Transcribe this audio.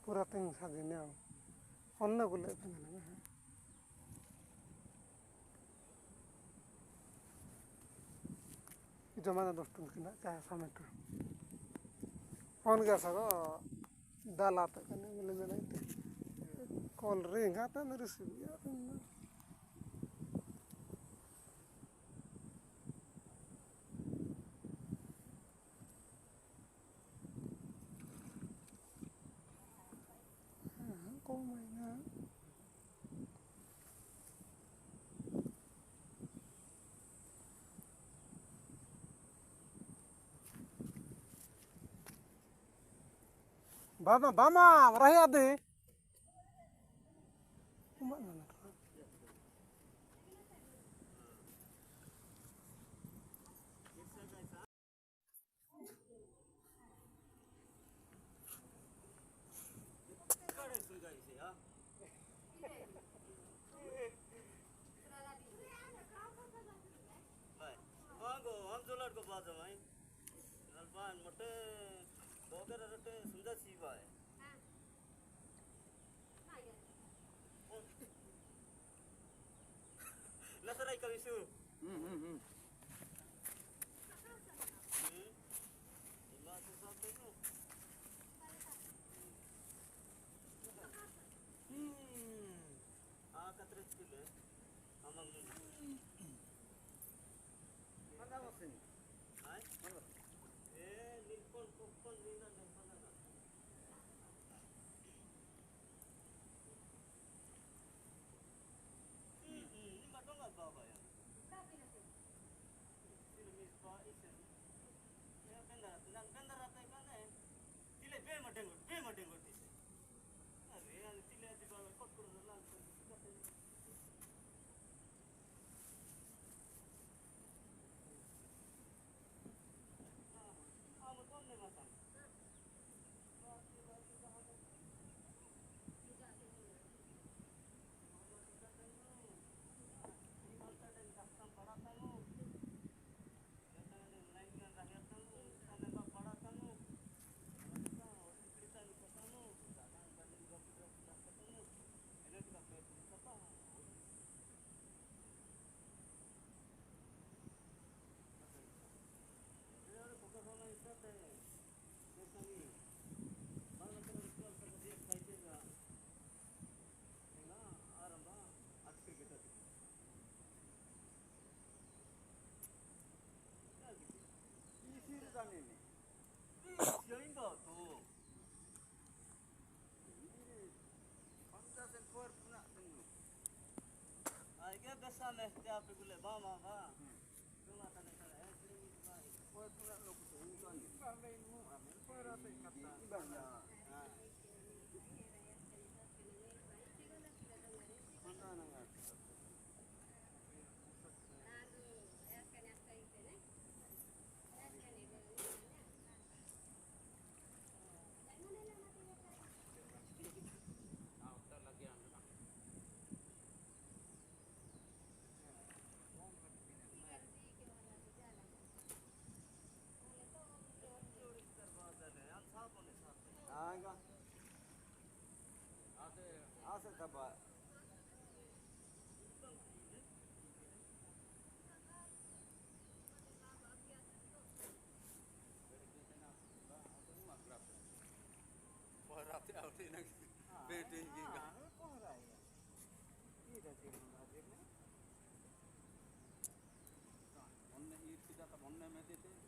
पूरा ting sagene au onna gule tengana ha jama 10 tun kina ka sametu on ga sago dalata kane mele mele call ring ata na receive ya kok mainnya Bama, rahia deh. Mana nak? Nasaray kami su. Katret kilo. Amang mana masin? Hai? Mana? Nilpon popon nina dan mana? Ini matong nggak bawa ya? Ini mispa isen. Ya benar, benar apa kan ya? Tile be madengot dise. Aduh, yang tile di bawah kot kurang langsung. Besame tiap gule mama ba. Cuma tane tane poe pula lo ku tu kan. Ba mu amen poe rate kata. Ibanya. Mana nang Asa taba. Porati auti nang bedi iki. Ora ya. Ida sing ajene. Onne ir kita ta onne medete.